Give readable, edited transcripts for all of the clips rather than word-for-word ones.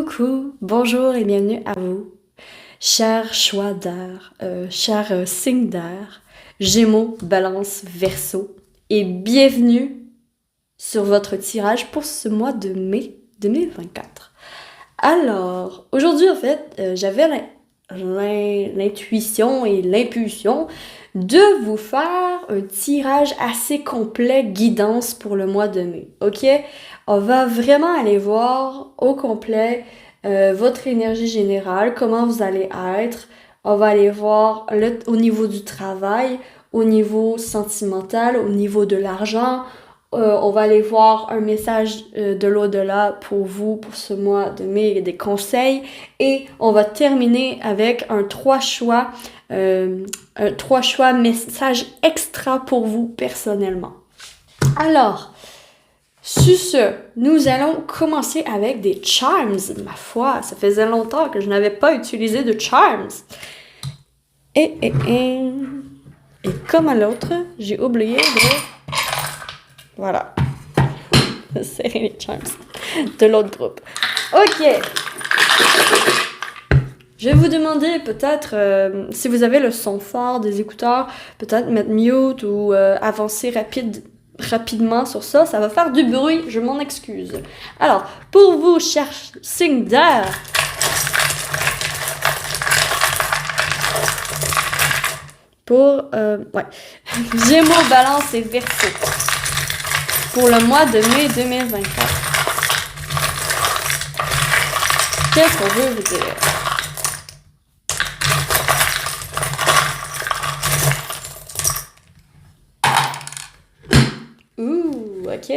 Coucou, bonjour et bienvenue à vous, chers choix d'air, chers signes d'air, Gémeaux, Balance, Verseau, et bienvenue sur votre tirage pour ce mois de mai 2024. Alors, aujourd'hui en fait, j'avais l'intuition et l'impulsion de vous faire un tirage assez complet guidance pour le mois de mai, ok? On va vraiment aller voir au complet votre énergie générale, comment vous allez être. On va aller voir au niveau du travail, au niveau sentimental, au niveau de l'argent. On va aller voir un message de l'au-delà pour vous, pour ce mois de mai, des conseils. Et on va terminer avec un 3 choix message extra pour vous personnellement. Alors, sur ce, nous allons commencer avec des charms. Ma foi, ça faisait longtemps que je n'avais pas utilisé de charms. Et comme à l'autre, j'ai oublié de... Voilà. Serrer les charms de l'autre groupe. Ok. Je vais vous demander peut-être, si vous avez le son fort des écouteurs, peut-être mettre mute ou avancer rapidement sur ça. Ça va faire du bruit, je m'en excuse. Alors, pour vous, chers signes d'air, pour, Gémeaux, Balance et Verseau, pour le mois de mai 2024. Qu'est-ce qu'on veut vous dire? Ok.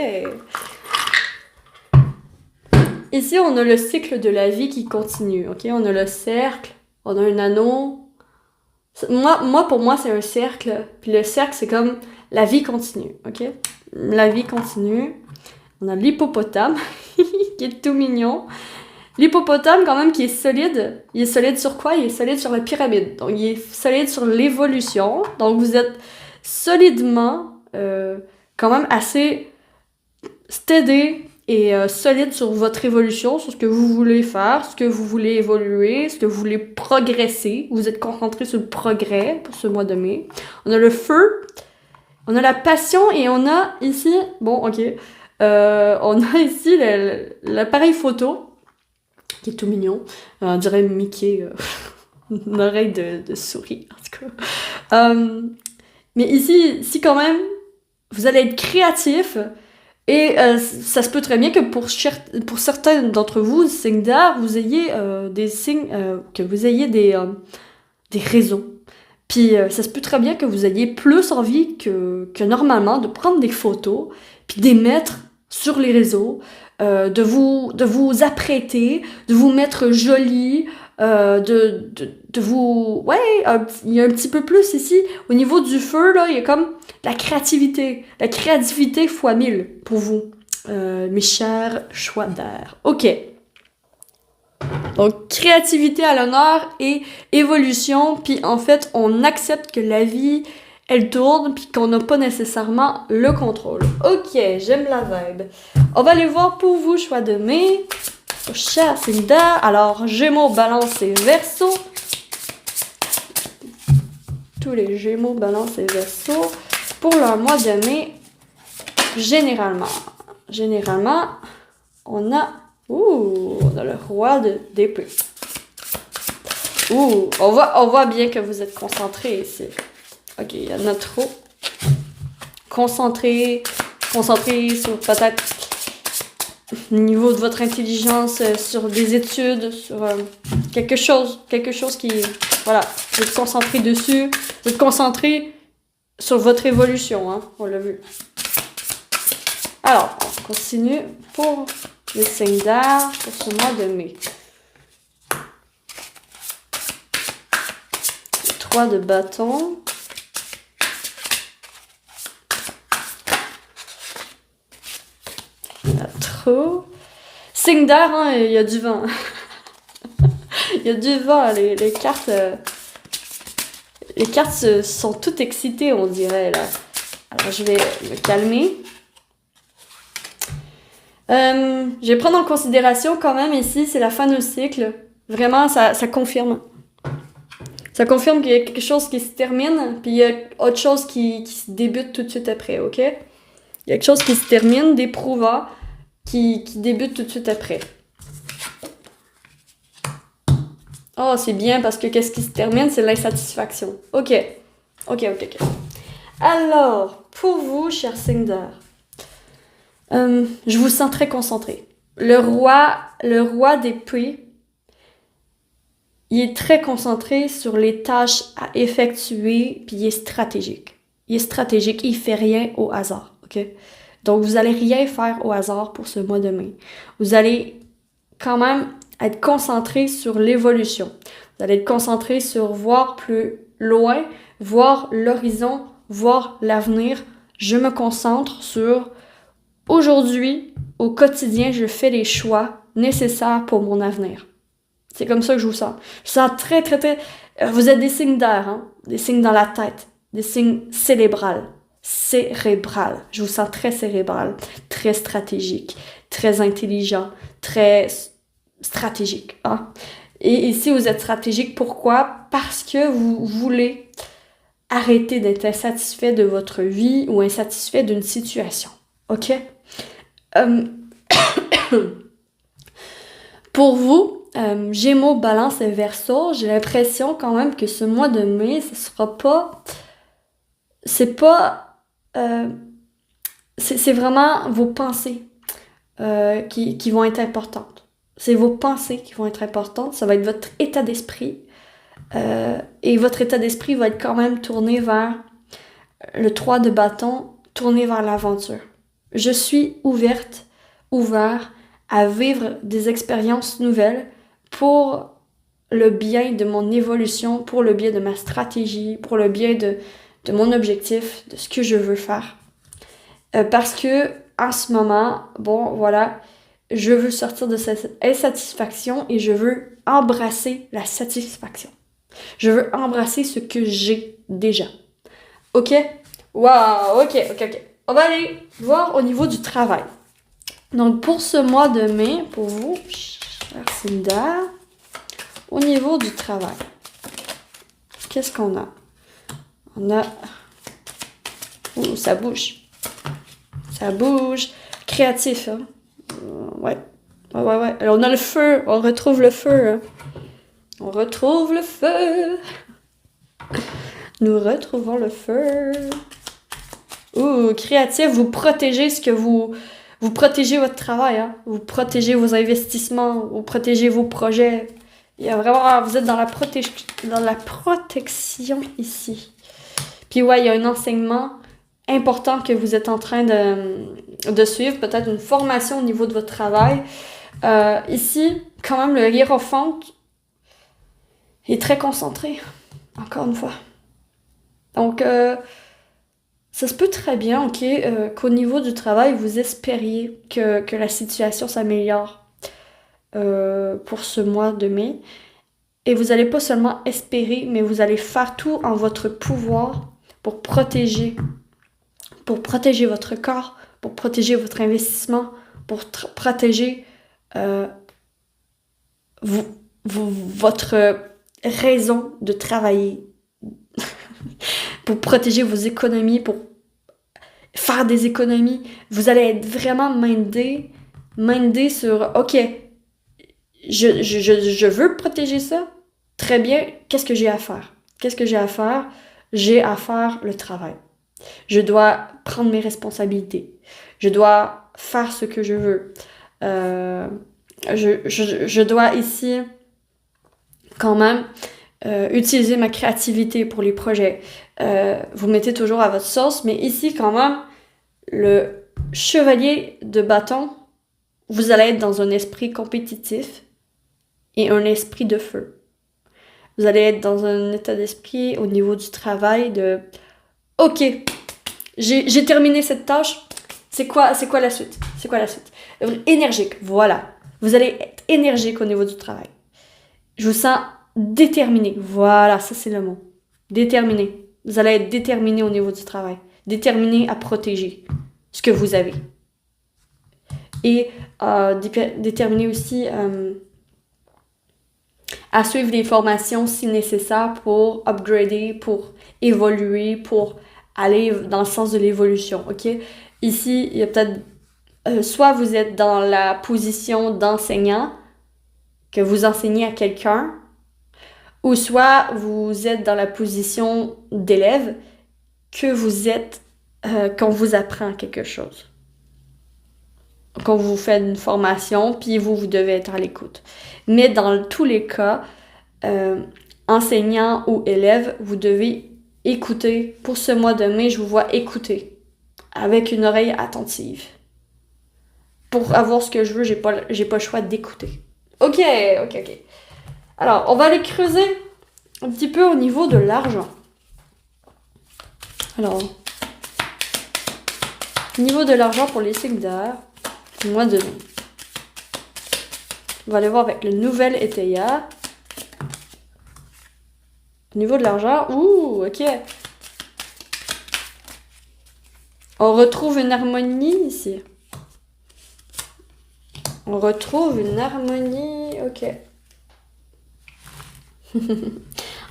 Ici, on a le cycle de la vie qui continue, ok? On a le cercle, on a un anneau. Pour moi, c'est un cercle. Puis le cercle, c'est comme la vie continue, ok? La vie continue. On a l'hippopotame, qui est tout mignon. L'hippopotame, quand même, qui est solide. Il est solide sur quoi? Il est solide sur la pyramide. Donc, il est solide sur l'évolution. Donc, vous êtes solidement, quand même assez steady et solide sur votre évolution, sur ce que vous voulez faire, ce que vous voulez évoluer, ce que vous voulez progresser. Vous êtes concentré sur le progrès pour ce mois de mai. On a le feu, on a la passion et on a ici, on a ici l'appareil photo, qui est tout mignon. On dirait Mickey, une oreille de souris, en tout cas. Mais ici quand même, vous allez être créatif. Et ça se peut très bien que pour certains d'entre vous, signes d'air, vous ayez des signes, que vous ayez des raisons. Puis ça se peut très bien que vous ayez plus envie que normalement de prendre des photos, puis de les mettre sur les réseaux, de vous apprêter, de vous mettre jolie, de vous... Ouais, il y a un petit peu plus ici. Au niveau du feu, là, il y a comme la créativité. La créativité fois 1000 pour vous, mes chers choix d'air. OK. Donc, créativité à l'honneur et évolution. Puis, en fait, on accepte que la vie, elle tourne, puis qu'on n'a pas nécessairement le contrôle. OK, j'aime la vibe. On va aller voir pour vous, choix de mai. Cher signe d'air. Alors, Gémeaux, Balance et Verseau. Tous les Gémeaux, Balance et Verseau. Pour le mois de mai, généralement, on a le roi d'épée. On voit bien que vous êtes concentrés ici. Ok, il y en a trop. Concentré sur peut-être le niveau de votre intelligence, sur des études, sur quelque chose qui... Voilà, vous êtes concentré dessus. Vous êtes concentré sur votre évolution, hein, on l'a vu. Alors, on continue pour les signes d'air pour ce mois de mai. 3 de bâton. La trop. Signe d'air, hein, il y a du vent. Il y a du vent, les cartes... Les cartes sont toutes excitées, on dirait, là. Alors, je vais me calmer. Je vais prendre en considération quand même ici, c'est la fin d'un cycle. Vraiment, ça confirme. Ça confirme qu'il y a quelque chose qui se termine, puis il y a autre chose qui se débute tout de suite après, ok? Il y a quelque chose qui se termine, d'éprouvant, qui débute tout de suite après. Oh, c'est bien parce que qu'est-ce qui se termine, c'est l'insatisfaction. Ok. Alors, pour vous, cher signe d'air, je vous sens très concentré. Le roi d'épée, il est très concentré sur les tâches à effectuer, puis il est stratégique. Il fait rien au hasard, ok? Donc, vous allez rien faire au hasard pour ce mois de mai. Vous allez quand même être concentré sur l'évolution. Vous allez être concentré sur voir plus loin, voir l'horizon, voir l'avenir. Je me concentre sur aujourd'hui, au quotidien, je fais les choix nécessaires pour mon avenir. C'est comme ça que je vous sens. Je sens très, très, très... Vous êtes des signes d'air, hein? Des signes dans la tête, des signes cérébrales. Je vous sens très cérébral, très stratégique, très intelligent, très stratégique. Hein? Et ici, vous êtes stratégique. Pourquoi? Parce que vous voulez arrêter d'être insatisfait de votre vie ou insatisfait d'une situation. OK? Pour vous, Gémeaux, Balance et Verseau, j'ai l'impression quand même que ce mois de mai, ce sera pas... C'est vraiment vos pensées qui vont être importantes. C'est vos pensées qui vont être importantes. Ça va être votre état d'esprit. Et votre état d'esprit va être quand même tourné vers le 3 de bâton, tourné vers l'aventure. Je suis ouvert à vivre des expériences nouvelles pour le bien de mon évolution, pour le bien de ma stratégie, pour le bien de mon objectif, de ce que je veux faire. Parce que en ce moment, bon, voilà, je veux sortir de cette insatisfaction et je veux embrasser la satisfaction. Je veux embrasser ce que j'ai déjà. OK? Wow, ok. On va aller voir au niveau du travail. Donc, pour ce mois de mai, pour vous, cher Cinda, au niveau du travail, qu'est-ce qu'on a? On a... Ouh, ça bouge. Ça bouge. Créatif, hein? Ouais. Alors, on a le feu. On retrouve le feu. Hein? On retrouve le feu. Nous retrouvons le feu. Ouh, créatif, vous protégez ce que vous protégez votre travail, hein? Vous protégez vos investissements, vous protégez vos projets. Il y a vraiment, vous êtes dans la protection ici. Puis ouais, il y a un enseignement important que vous êtes en train de suivre, peut-être une formation au niveau de votre travail. Ici, quand même, le hiérophante est très concentré, encore une fois. Donc, ça se peut très bien, ok, qu'au niveau du travail, vous espériez que la situation s'améliore pour ce mois de mai. Et vous allez pas seulement espérer, mais vous allez faire tout en votre pouvoir pour protéger votre corps, pour protéger votre investissement, pour protéger votre raison de travailler, pour protéger vos économies, pour faire des économies. Vous allez être vraiment mindé sur « Ok, je veux protéger ça. Très bien, qu'est-ce que j'ai à faire? J'ai à faire le travail. Je dois prendre mes responsabilités. Je dois faire ce que je veux. Je dois ici quand même utiliser ma créativité pour les projets. Vous mettez toujours à votre sauce, mais ici quand même, le chevalier de bâton, vous allez être dans un esprit compétitif et un esprit de feu. Vous allez être dans un état d'esprit au niveau du travail de « Ok, j'ai terminé cette tâche, c'est quoi la suite? Énergique, voilà. Vous allez être énergique au niveau du travail. Je vous sens déterminé. Voilà, ça c'est le mot. Déterminé. Vous allez être déterminé au niveau du travail. Déterminé à protéger ce que vous avez. et déterminer aussi à suivre les formations si nécessaire pour upgrader, pour évoluer, pour aller dans le sens de l'évolution, ok? Ici, il y a peut-être... soit vous êtes dans la position d'enseignant, que vous enseignez à quelqu'un, ou soit vous êtes dans la position d'élève, que vous êtes qu'on vous apprend quelque chose. Qu'on vous fait une formation, puis vous devez être à l'écoute. Mais dans tous les cas, enseignant ou élève, vous devez écouter. Pour ce mois de mai, je vous vois écouter avec une oreille attentive. Pour avoir ce que je veux, j'ai pas le choix d'écouter. Ok. Alors, on va aller creuser un petit peu au niveau de l'argent. Alors, au niveau de l'argent pour les signes d'air, mois de mai. On va aller voir avec le nouvel étayard. Au niveau de l'argent, ok. On retrouve une harmonie ici. On retrouve une harmonie, ok.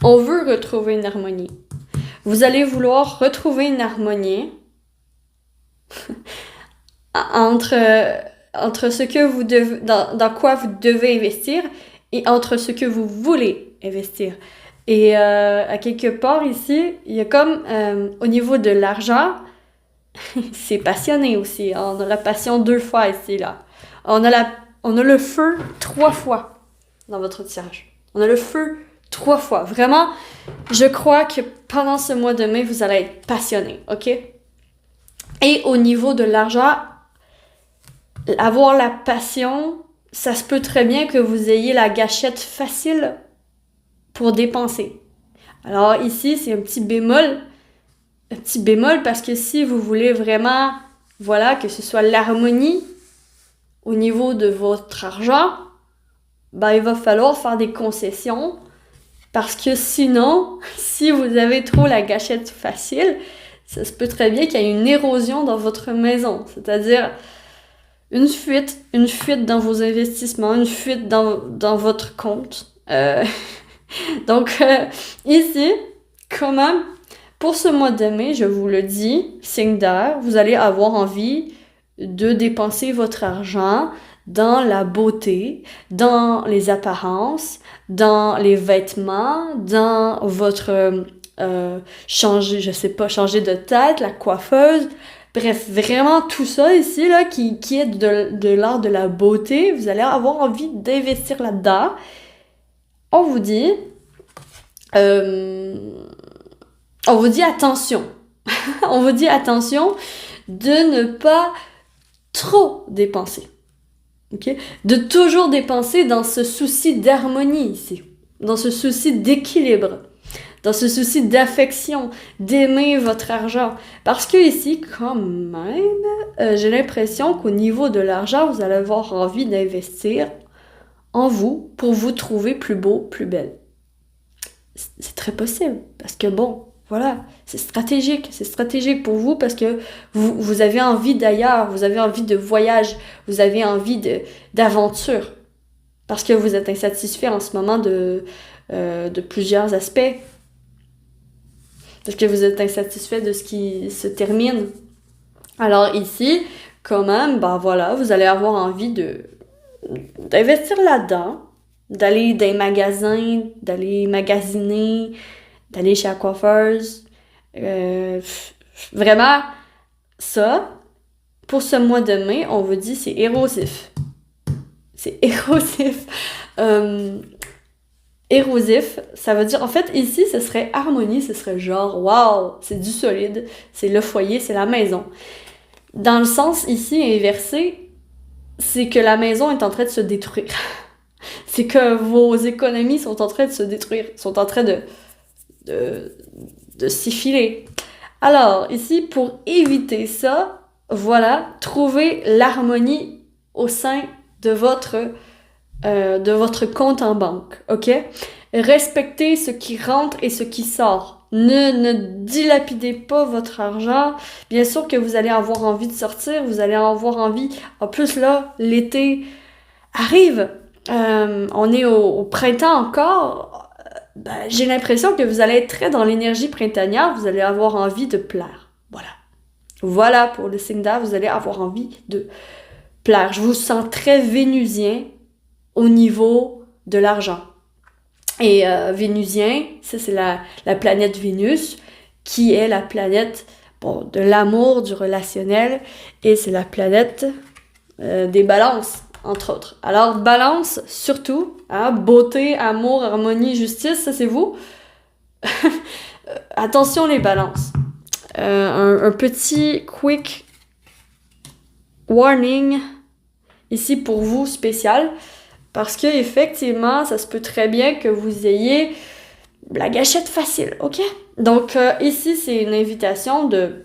On veut retrouver une harmonie. Vous allez vouloir retrouver une harmonie entre ce que vous devez, dans quoi vous devez investir et entre ce que vous voulez investir. Et à quelque part ici, il y a comme au niveau de l'argent, c'est passionné aussi. On a la passion 2 fois ici, là. On a le feu 3 fois dans votre tirage. On a le feu 3 fois. Vraiment, je crois que pendant ce mois de mai, vous allez être passionné, ok? Et au niveau de l'argent, avoir la passion, ça se peut très bien que vous ayez la gâchette facile pour dépenser. Alors ici, c'est un petit bémol parce que si vous voulez vraiment, voilà, que ce soit l'harmonie au niveau de votre argent, ben il va falloir faire des concessions parce que sinon, si vous avez trop la gâchette facile, ça se peut très bien qu'il y ait une érosion dans votre maison, c'est-à-dire une fuite dans vos investissements, une fuite dans votre compte. Donc, ici, quand même, pour ce mois de mai, je vous le dis, signe d'air, vous allez avoir envie de dépenser votre argent dans la beauté, dans les apparences, dans les vêtements, dans votre changer de tête, la coiffeuse. Bref, vraiment tout ça ici, là, qui est de l'art de la beauté, vous allez avoir envie d'investir là-dedans. On vous dit attention. On vous dit attention de ne pas trop dépenser. Okay? De toujours dépenser dans ce souci d'harmonie ici, dans ce souci d'équilibre, dans ce souci d'affection, d'aimer votre argent. Parce que ici, quand même, j'ai l'impression qu'au niveau de l'argent, vous allez avoir envie d'investir en vous pour vous trouver plus beau, plus belle. C'est très possible, parce que bon, voilà, c'est stratégique pour vous parce que vous avez envie d'ailleurs, vous avez envie de voyage, vous avez envie d'aventure, parce que vous êtes insatisfait en ce moment de plusieurs aspects, parce que vous êtes insatisfait de ce qui se termine. Alors ici, quand même, ben voilà, vous allez avoir envie d'investir là-dedans, d'aller dans les magasins, d'aller magasiner, d'aller chez la coiffeuse. Vraiment, ça, pour ce mois de mai, on vous dit c'est érosif. C'est érosif. Érosif, ça veut dire, en fait, ici, ce serait harmonie, ce serait genre, waouh, c'est du solide, c'est le foyer, c'est la maison. Dans le sens ici inversé, c'est que la maison est en train de se détruire. C'est que vos économies sont en train de se détruire, sont en train de s'y filer. Alors, ici, pour éviter ça, voilà, trouvez l'harmonie au sein de votre compte en banque, ok? Respectez ce qui rentre et ce qui sort. Ne dilapidez pas votre argent. Bien sûr que vous allez avoir envie de sortir, vous allez avoir envie. En plus, là, l'été arrive. On est au printemps encore. Ben, j'ai l'impression que vous allez être très dans l'énergie printanière. Vous allez avoir envie de plaire. Voilà. Voilà pour le signe d'air, vous allez avoir envie de plaire. Je vous sens très vénusien au niveau de l'argent. Et vénusien, ça c'est la planète Vénus, qui est la planète de l'amour, du relationnel, et c'est la planète des balances, entre autres. Alors, balance, surtout, hein, beauté, amour, harmonie, justice, ça c'est vous. Attention les balances. Un petit quick warning ici pour vous spécial. Parce que effectivement, ça se peut très bien que vous ayez la gâchette facile, ok? Donc ici, c'est une invitation de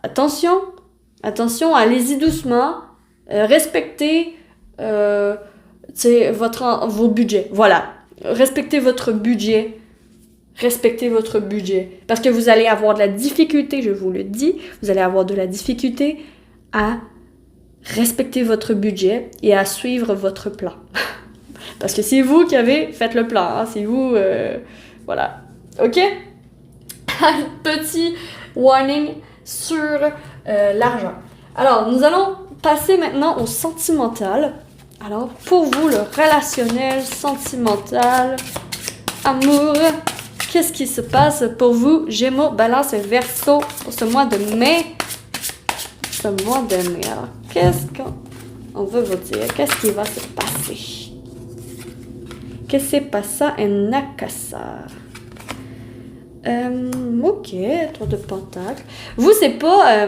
attention, allez-y doucement, respectez vos budgets. Voilà, respectez votre budget. Respectez votre budget. Parce que vous allez avoir de la difficulté, je vous le dis, vous allez avoir de la difficulté à respecter votre budget et à suivre votre plan. Parce que c'est vous qui avez fait le plan, hein, c'est vous, voilà. Ok? Petit warning sur l'argent. Alors, nous allons passer maintenant au sentimental. Alors, pour vous, le relationnel, sentimental, amour, qu'est-ce qui se passe pour vous, Gémeaux, Balance et Verseau, pour ce mois de mai? Ce mois de mai, alors, qu'est-ce qu'on veut vous dire? Qu'est-ce qui va se passer? Que se passa en Nakasa? Ok, tour de pentacle. Vous, c'est pas...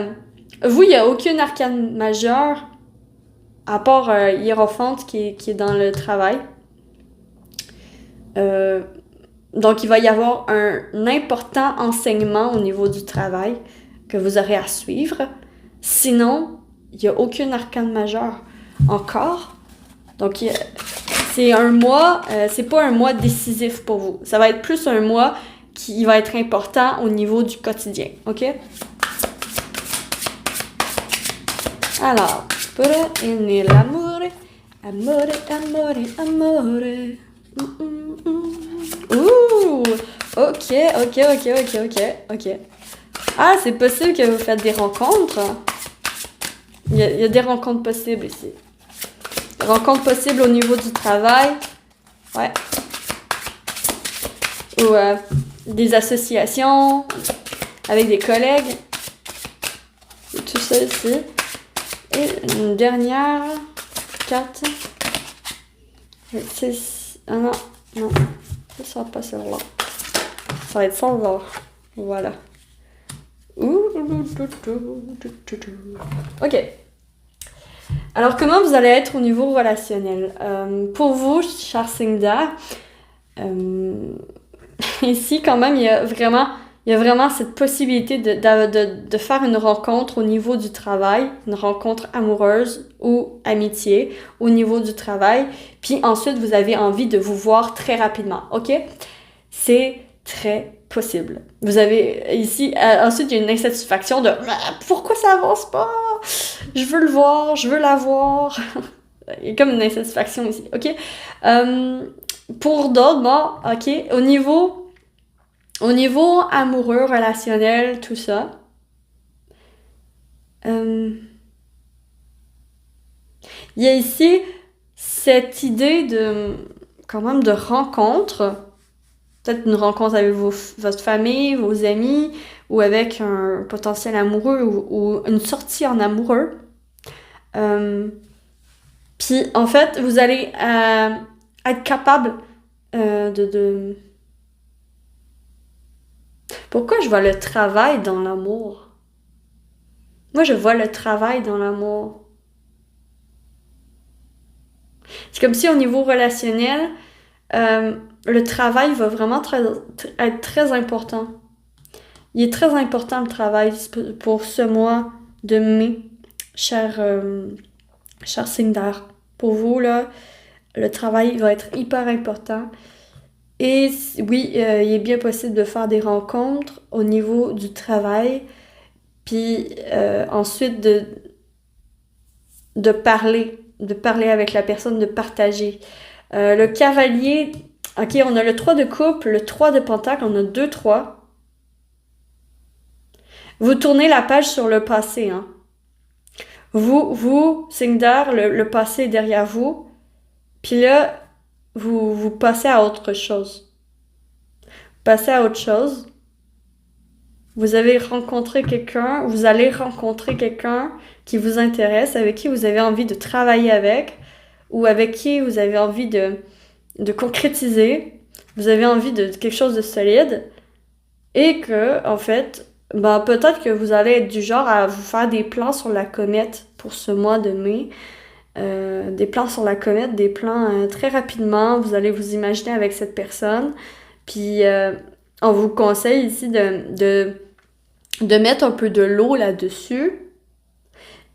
vous, il n'y a aucun arcane majeur, à part Hiérophante qui est dans le travail. Donc, il va y avoir un important enseignement au niveau du travail que vous aurez à suivre. Sinon, il n'y a aucun arcane majeur encore. Donc, c'est un mois, c'est pas un mois décisif pour vous. Ça va être plus un mois qui va être important au niveau du quotidien, ok? Alors, pour l'amore, amore, amore, amore. Ouh! Ok. Ah, c'est possible que vous faites des rencontres. Il y a des rencontres possibles ici. Rencontres possibles au niveau du travail. Ouais. Ou des associations avec des collègues. Tout ça ici. Et une dernière carte. 6. Ah non. Ça sera pas celle-là. Ça va être celle-là. Voilà. Ok. Alors, comment vous allez être au niveau relationnel? Pour vous, cher signe d'air, ici, quand même, il y a vraiment cette possibilité de faire une rencontre au niveau du travail, une rencontre amoureuse ou amitié au niveau du travail. Puis ensuite, vous avez envie de vous voir très rapidement, ok? C'est très possible. Vous avez ici, ensuite, il y a une insatisfaction de « Pourquoi ça avance pas? Je veux le voir, je veux la voir. » Il y a comme une insatisfaction ici, ok? Pour d'autres, bon, ok, au niveau amoureux, relationnel, tout ça, il y a ici cette idée quand même, de rencontre. Peut-être une rencontre avec votre famille, vos amis, ou avec un potentiel amoureux, ou une sortie en amoureux. Puis, en fait, vous allez être capable de... Pourquoi je vois le travail dans l'amour? Moi, je vois le travail dans l'amour. C'est comme si au niveau relationnel, le travail va vraiment être très important. Il est très important le travail pour ce mois de mai, cher signe d'air. Pour vous, là, le travail va être hyper important. Et oui, il est bien possible de faire des rencontres au niveau du travail, puis ensuite de parler avec la personne, de partager. Le cavalier, ok, on a le 3 de coupe, le 3 de pentacle, on a 2 3. Vous tournez la page sur le passé, hein. Vous, signe d'air, le passé est derrière vous, puis là, vous passez à autre chose. Passez à autre chose. Vous allez rencontrer quelqu'un qui vous intéresse, avec qui vous avez envie de travailler avec, ou avec qui vous avez envie de concrétiser, vous avez envie de quelque chose de solide, et que, en fait, ben, peut-être que vous allez être du genre à vous faire des plans sur la comète pour ce mois de mai. Des plans sur la comète, des plans très rapidement. Vous allez vous imaginer avec cette personne. Puis, on vous conseille ici de mettre un peu de l'eau là-dessus.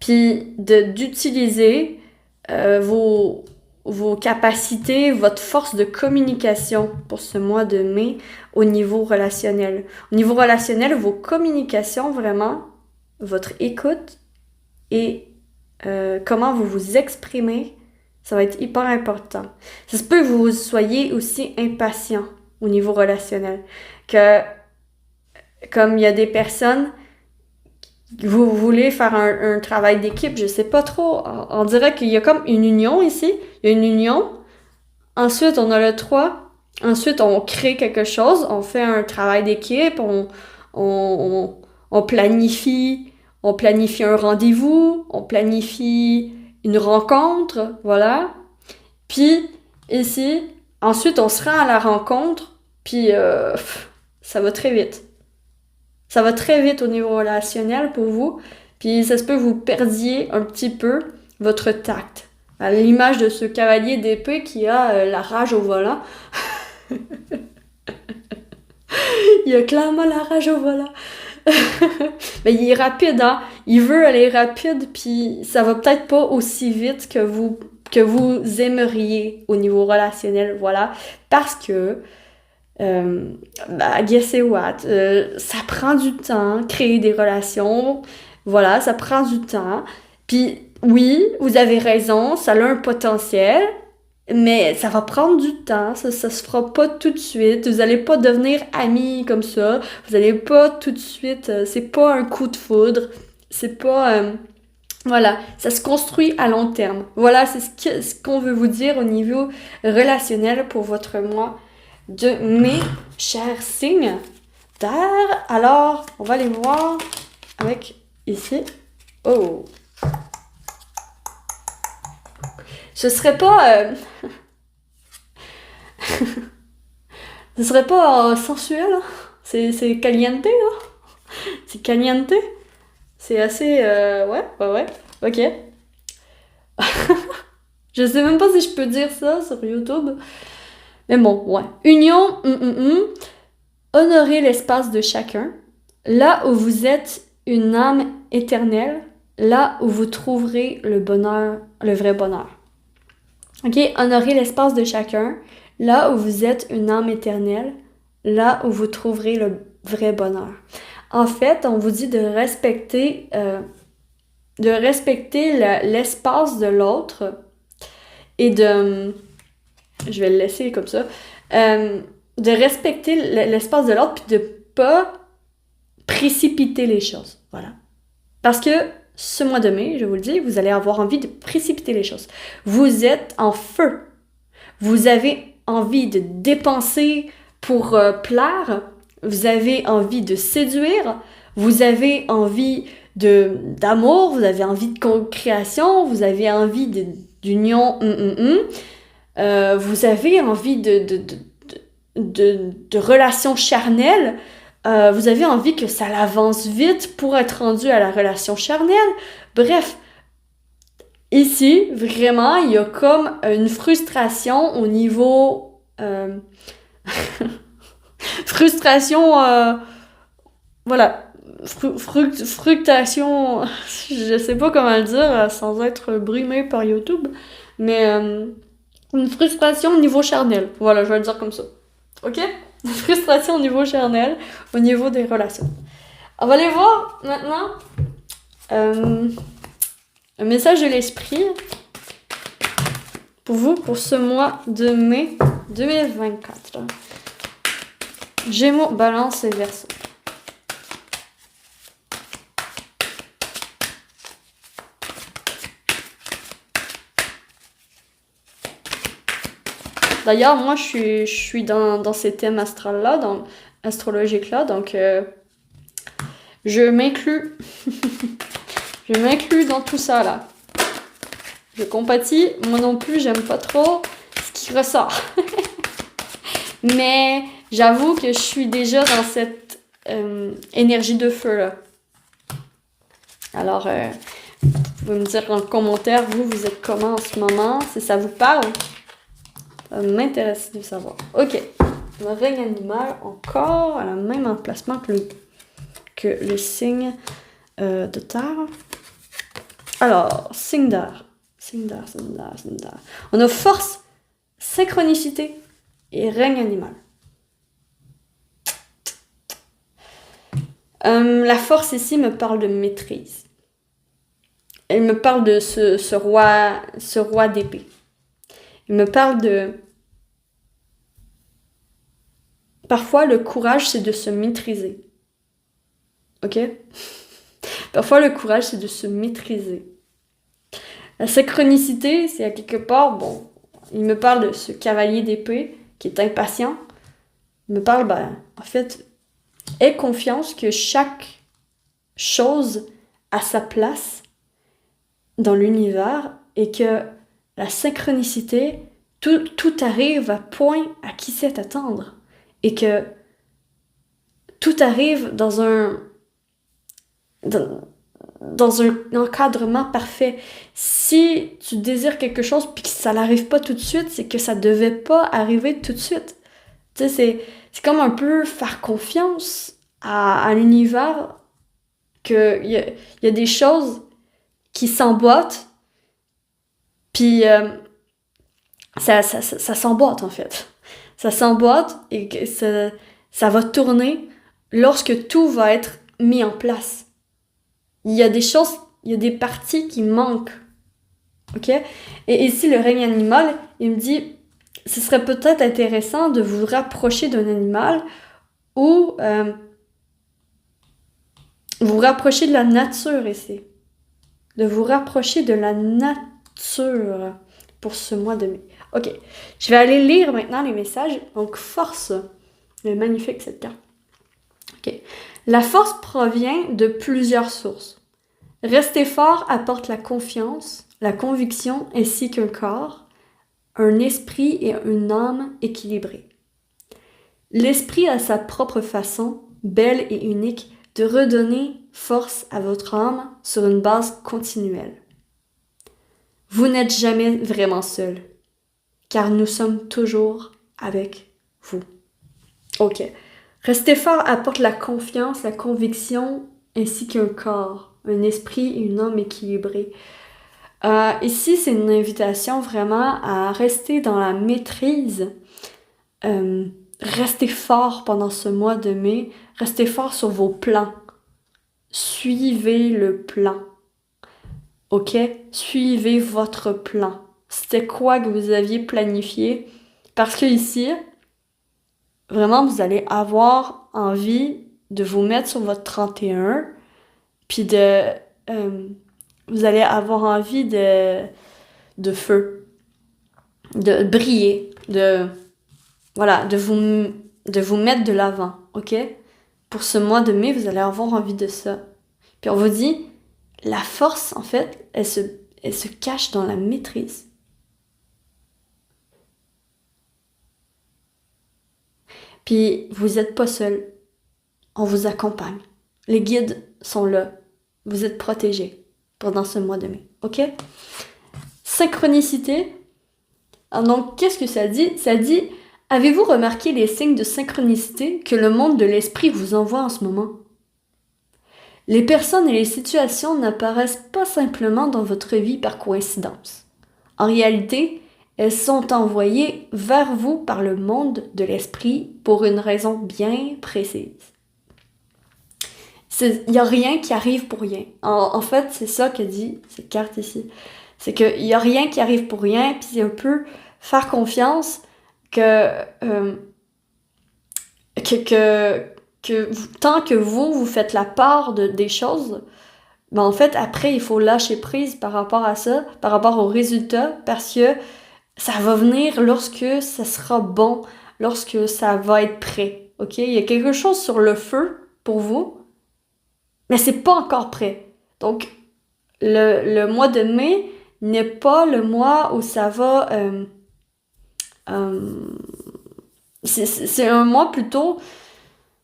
Puis, d'utiliser vos capacités, votre force de communication pour ce mois de mai au niveau relationnel. Au niveau relationnel, vos communications, vraiment, votre écoute et comment vous vous exprimez, ça va être hyper important. Ça se peut que vous soyez aussi impatient au niveau relationnel. Que, comme il y a des personnes, vous voulez faire un travail d'équipe, je sais pas trop. On dirait qu'il y a comme une union ici. Il y a une union. Ensuite, on a le 3. Ensuite, on crée quelque chose. On fait un travail d'équipe. On planifie un rendez-vous, on planifie une rencontre, voilà. Puis, ici, ensuite, on se rend à la rencontre, puis ça va très vite. Ça va très vite au niveau relationnel pour vous, puis ça se peut que vous perdiez un petit peu votre tact. À l'image de ce cavalier d'épée qui a la rage au volant. Il a clairement la rage au volant. Mais il est rapide, hein. Il veut aller rapide, puis ça va peut-être pas aussi vite que vous aimeriez au niveau relationnel, voilà. Parce que, guess what? Ça prend du temps, créer des relations, voilà, ça prend du temps. Puis oui, vous avez raison, ça a un potentiel, mais ça va prendre du temps, ça se fera pas tout de suite. Vous allez pas devenir amis comme ça. Vous allez pas tout de suite. C'est pas un coup de foudre. C'est pas. Voilà, ça se construit à long terme. Voilà, c'est ce qu'on veut vous dire au niveau relationnel pour votre mois de mai, chers signes d'air. Alors, on va aller voir avec ici. Oh! Ce serait pas. Ce serait pas sensuel, hein? C'est caliente, là? C'est caliente? C'est assez. Ouais. Ok. Je sais même pas si je peux dire ça sur YouTube. Mais bon, ouais. Union, honorer l'espace de chacun. Là où vous êtes une âme éternelle, là où vous trouverez le bonheur, le vrai bonheur. Ok, honorer l'espace de chacun, là où vous êtes une âme éternelle, là où vous trouverez le vrai bonheur. En fait, on vous dit de respecter l'espace de l'autre et de... Je vais le laisser comme ça. De respecter l'espace de l'autre puis de pas précipiter les choses. Voilà. Parce que ce mois de mai, je vous le dis, vous allez avoir envie de précipiter les choses. Vous êtes en feu. Vous avez envie de dépenser pour plaire. Vous avez envie de séduire. Vous avez envie d'amour. Vous avez envie de co-création. Vous avez envie d'union. Vous avez envie de relations charnelles. Vous avez envie que ça avance vite pour être rendu à la relation charnelle. Bref, ici, vraiment, il y a comme une frustration au niveau... frustration... voilà. Fructation... je sais pas comment le dire sans être brumé par YouTube. Mais une frustration au niveau charnel. Voilà, je vais le dire comme ça. OK? Frustration au niveau charnel, au niveau des relations. On va aller voir maintenant un message de l'esprit pour vous pour ce mois de mai 2024. Gémeaux, Balance et Verseau. D'ailleurs, moi, je suis dans ces thèmes astrales-là, astrologiques-là, donc je m'inclus. Je m'inclus dans tout ça, là. Je compatis, moi non plus, j'aime pas trop ce qui ressort. Mais j'avoue que je suis déjà dans cette énergie de feu, là. Alors, vous pouvez me dire en commentaire, vous êtes comment en ce moment, si ça vous parle. Ça m'intéresse de savoir. Ok, le règne animal, encore à la même emplacement que le signe de terre. Alors, signe d'air. Signe d'air. On a force, synchronicité et règne animal. La force ici me parle de maîtrise. Elle me parle de ce roi d'épée. Il me parle de... Parfois, le courage, c'est de se maîtriser. OK? Parfois, le courage, c'est de se maîtriser. La synchronicité, c'est à quelque part, bon, il me parle de ce cavalier d'épée qui est impatient. Il me parle, en fait, aie confiance que chaque chose a sa place dans l'univers et que la synchronicité, tout arrive à point à qui sait attendre et que tout arrive dans un encadrement parfait. Si tu désires quelque chose puis que ça n'arrive pas tout de suite, c'est que ça devait pas arriver tout de suite. Tu sais, c'est comme un peu faire confiance à l'univers qu'il y a des choses qui s'emboîtent puis ça s'emboîte en fait. Ça s'emboîte et que ça va tourner lorsque tout va être mis en place. Il y a des choses, il y a des parties qui manquent. OK? Et ici, le règne animal, il me dit, ce serait peut-être intéressant de vous rapprocher d'un animal ou vous rapprocher de la nature ici. De vous rapprocher de la nature pour ce mois de mai. OK. Je vais aller lire maintenant les messages. Donc, force. C'est magnifique cette carte. OK. La force provient de plusieurs sources. Rester fort apporte la confiance, la conviction ainsi qu'un corps, un esprit et une âme équilibrés. L'esprit a sa propre façon, belle et unique, de redonner force à votre âme sur une base continuelle. Vous n'êtes jamais vraiment seul, car nous sommes toujours avec vous. OK. Rester fort apporte la confiance, la conviction, ainsi qu'un corps, un esprit et une âme équilibrés. Ici, c'est une invitation vraiment à rester dans la maîtrise. Restez fort pendant ce mois de mai. Restez fort sur vos plans. Suivez le plan. OK? Suivez votre plan. C'était quoi que vous aviez planifié? Parce que ici, vraiment, vous allez avoir envie de vous mettre sur votre 31, puis vous allez avoir envie de feu, de briller, de vous mettre de l'avant, OK? Pour ce mois de mai, vous allez avoir envie de ça. Puis on vous dit, la force, en fait, elle se cache dans la maîtrise. Puis vous n'êtes pas seul. On vous accompagne. Les guides sont là. Vous êtes protégés pendant ce mois de mai. OK? Synchronicité. Donc, qu'est-ce que ça dit? Ça dit, avez-vous remarqué les signes de synchronicité que le monde de l'esprit vous envoie en ce moment? Les personnes et les situations n'apparaissent pas simplement dans votre vie par coïncidence. En réalité, Elles sont envoyées vers vous par le monde de l'esprit pour une raison bien précise. Il n'y a rien qui arrive pour rien. En fait, c'est ça que dit cette carte ici. C'est qu'il n'y a rien qui arrive pour rien, puis c'est un peu faire confiance que tant que vous faites la part des choses, ben en fait, après, il faut lâcher prise par rapport à ça, par rapport au résultat, parce que ça va venir lorsque ça sera bon, lorsque ça va être prêt, ok? Il y a quelque chose sur le feu pour vous, mais c'est pas encore prêt. Donc, le mois de mai n'est pas le mois où ça va... c'est un mois plutôt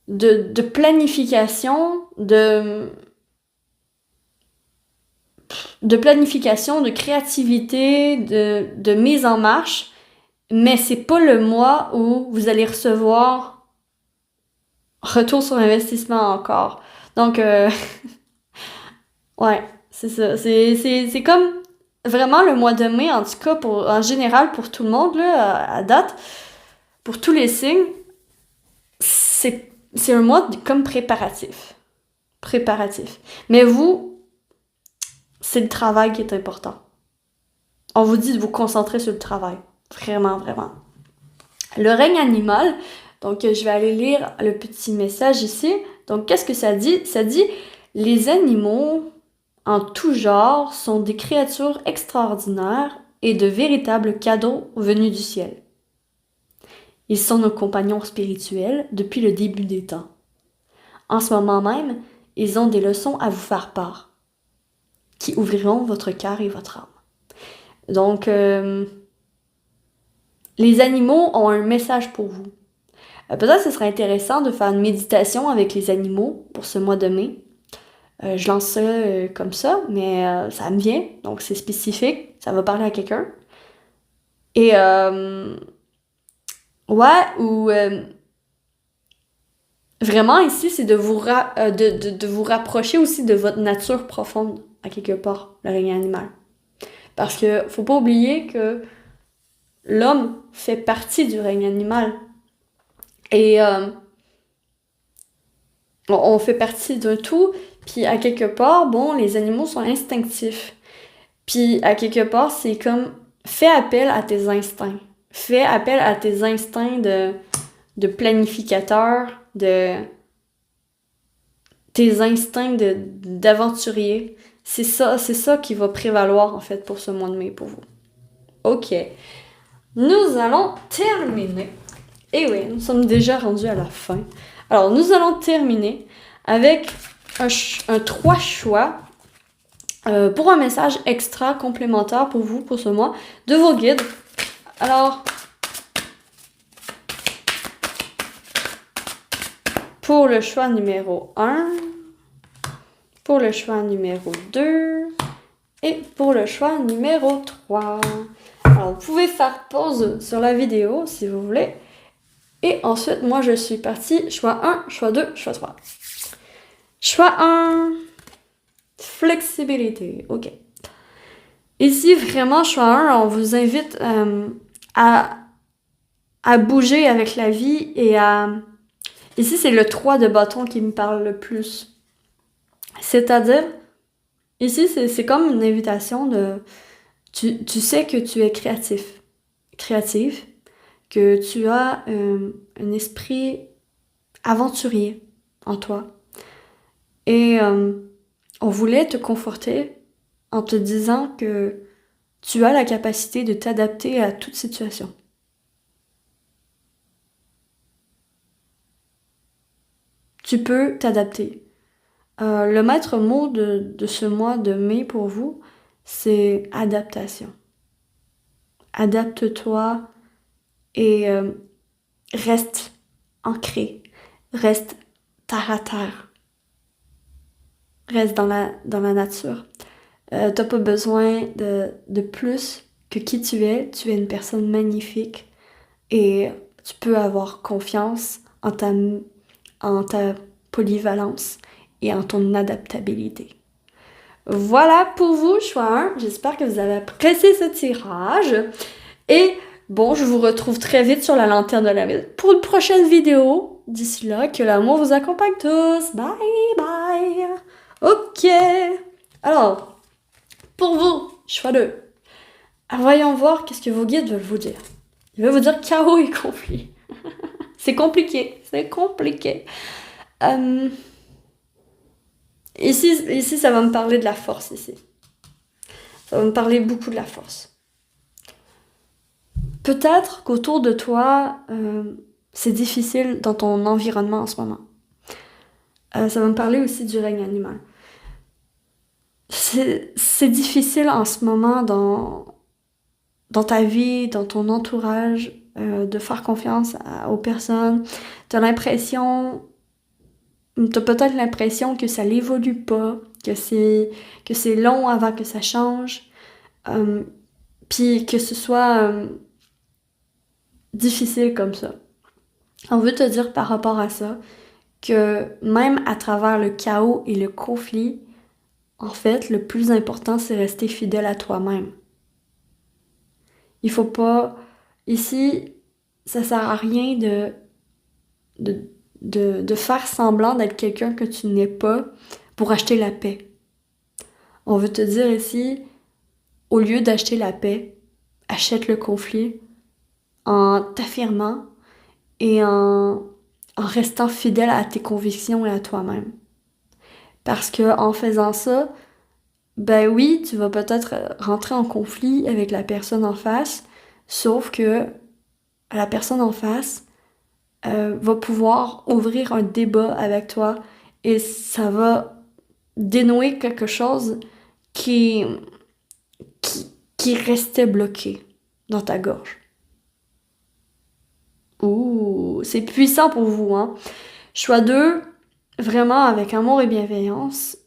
de planification, de planification, de créativité, de mise en marche, mais c'est pas le mois où vous allez recevoir retour sur investissement encore. Donc, ouais, c'est ça. C'est comme vraiment le mois de mai, en tout cas, en général, pour tout le monde, là, à date, pour tous les signes, c'est un mois comme préparatif. Préparatif. Mais vous, c'est le travail qui est important. On vous dit de vous concentrer sur le travail. Vraiment, vraiment. Le règne animal, donc je vais aller lire le petit message ici. Donc, qu'est-ce que ça dit? Ça dit, les animaux en tout genre sont des créatures extraordinaires et de véritables cadeaux venus du ciel. Ils sont nos compagnons spirituels depuis le début des temps. En ce moment même, ils ont des leçons à vous faire part, qui ouvriront votre cœur et votre âme. Donc, les animaux ont un message pour vous. Peut-être que ce serait intéressant de faire une méditation avec les animaux pour ce mois de mai. Je lance ça comme ça, mais ça me vient, donc c'est spécifique, ça va parler à quelqu'un. Et ouais, ou vraiment ici, c'est de vous rapprocher aussi de votre nature profonde, à quelque part, le règne animal. Parce que faut pas oublier que l'homme fait partie du règne animal. Et on fait partie d'un tout, puis à quelque part, bon, les animaux sont instinctifs. Puis à quelque part, c'est comme, fais appel à tes instincts. Fais appel à tes instincts de planificateur, tes instincts d'aventurier. C'est ça qui va prévaloir, en fait, pour ce mois de mai, pour vous. Ok. Nous allons terminer. Et oui, nous sommes déjà rendus à la fin. Alors, nous allons terminer avec un 3 choix pour un message extra complémentaire pour vous, pour ce mois, de vos guides. Alors, pour le choix numéro 1, pour le choix numéro 2 et pour le choix numéro 3. Alors, vous pouvez faire pause sur la vidéo si vous voulez. Et ensuite, moi, je suis partie. Choix 1, choix 2, choix 3. Choix 1. Flexibilité. OK. Ici, vraiment, choix 1, on vous invite à bouger avec la vie et à... Ici, c'est le 3 de bâton qui me parle le plus. C'est-à-dire, ici, c'est comme une invitation de... Tu sais que tu es créative, que tu as un esprit aventurier en toi. Et on voulait te conforter en te disant que tu as la capacité de t'adapter à toute situation. Tu peux t'adapter. Le maître mot de ce mois de mai pour vous, c'est adaptation. Adapte-toi et reste ancré, reste terre à terre, reste dans la nature. T'as pas besoin de plus que qui tu es une personne magnifique et tu peux avoir confiance en ta polyvalence et en ton adaptabilité. Voilà pour vous, choix 1. J'espère que vous avez apprécié ce tirage. Et bon, je vous retrouve très vite sur la lanterne de l'ermite pour une prochaine vidéo. D'ici là, que l'amour vous accompagne tous. Bye bye. Ok. Alors, pour vous, choix 2. Voyons voir qu'est-ce que vos guides veulent vous dire. Ils veulent vous dire chaos et conflit. C'est compliqué. C'est compliqué. Ici, ça va me parler de la force, ici. Ça va me parler beaucoup de la force. Peut-être qu'autour de toi, c'est difficile dans ton environnement en ce moment. Ça va me parler aussi du règne animal. C'est difficile en ce moment dans ta vie, dans ton entourage, de faire confiance aux personnes. T'as peut-être l'impression que ça n'évolue pas, que c'est long avant que ça change, puis que ce soit difficile comme ça. On veut te dire par rapport à ça que même à travers le chaos et le conflit, en fait, le plus important, c'est rester fidèle à toi-même. Il faut pas... Ici, ça sert à rien de faire semblant d'être quelqu'un que tu n'es pas pour acheter la paix. On veut te dire ici, au lieu d'acheter la paix, achète le conflit en t'affirmant et en restant fidèle à tes convictions et à toi-même. Parce que en faisant ça, ben oui, tu vas peut-être rentrer en conflit avec la personne en face, sauf que la personne en face va pouvoir ouvrir un débat avec toi et ça va dénouer quelque chose qui restait bloqué dans ta gorge. Ouh, c'est puissant pour vous, hein? Choix 2, vraiment avec amour et bienveillance.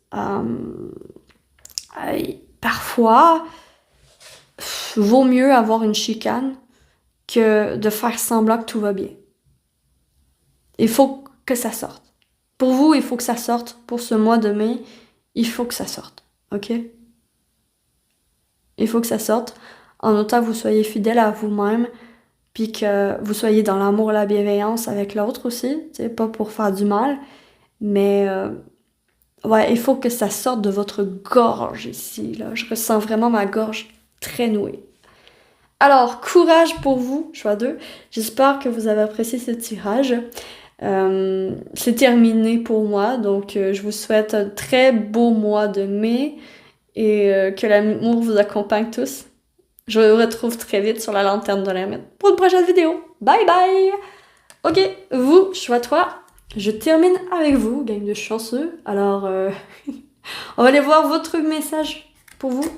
Parfois, vaut mieux avoir une chicane que de faire semblant que tout va bien. Il faut que ça sorte. Pour vous, il faut que ça sorte. Pour ce mois de mai, il faut que ça sorte. OK? Il faut que ça sorte. En autant que vous soyez fidèle à vous-même, puis que vous soyez dans l'amour et la bienveillance avec l'autre aussi. Tu sais, pas pour faire du mal, mais ouais, il faut que ça sorte de votre gorge ici. Là. Je ressens vraiment ma gorge très nouée. Alors, courage pour vous, choix 2. J'espère que vous avez apprécié ce tirage. C'est terminé pour moi, donc je vous souhaite un très beau mois de mai et que l'amour vous accompagne tous. Je vous retrouve très vite sur la lanterne de l'ermite pour une prochaine vidéo. Bye bye! Ok, vous, choix 3, je termine avec vous, gang de chanceux. Alors, on va aller voir votre message pour vous.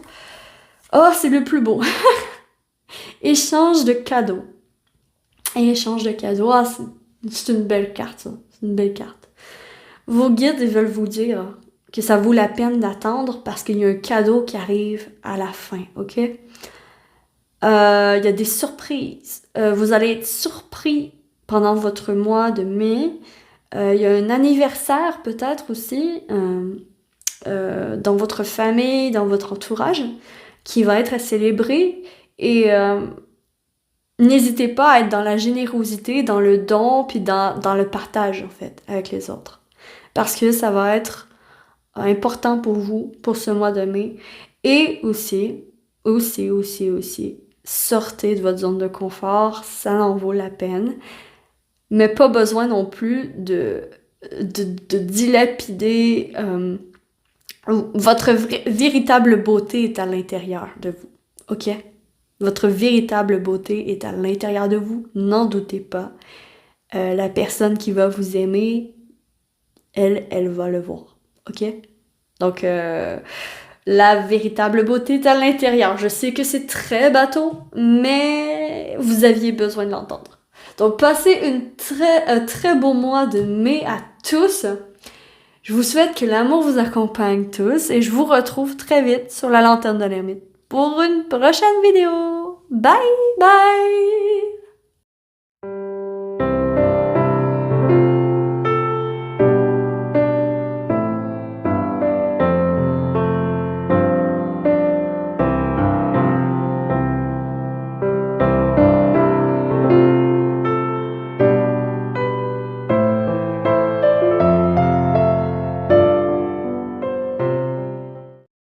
Oh, c'est le plus beau. Échange de cadeaux. Échange de cadeaux. Ah, c'est une belle carte, ça. C'est une belle carte. Vos guides, ils veulent vous dire que ça vaut la peine d'attendre parce qu'il y a un cadeau qui arrive à la fin, ok? Il y a des surprises. Vous allez être surpris pendant votre mois de mai. Il y a un anniversaire peut-être aussi dans votre famille, dans votre entourage, qui va être à célébrer. Et n'hésitez pas à être dans la générosité, dans le don, puis dans le partage, en fait, avec les autres. Parce que ça va être important pour vous, pour ce mois de mai. Et aussi, sortez de votre zone de confort, ça en vaut la peine. Mais pas besoin non plus de dilapider. Votre véritable beauté est à l'intérieur de vous, ok? Votre véritable beauté est à l'intérieur de vous, n'en doutez pas. La personne qui va vous aimer, elle va le voir, ok? Donc, la véritable beauté est à l'intérieur. Je sais que c'est très bateau, mais vous aviez besoin de l'entendre. Donc, passez un très beau mois de mai à tous. Je vous souhaite que l'amour vous accompagne tous et je vous retrouve très vite sur la lanterne de l'ermite pour une prochaine vidéo. Bye bye!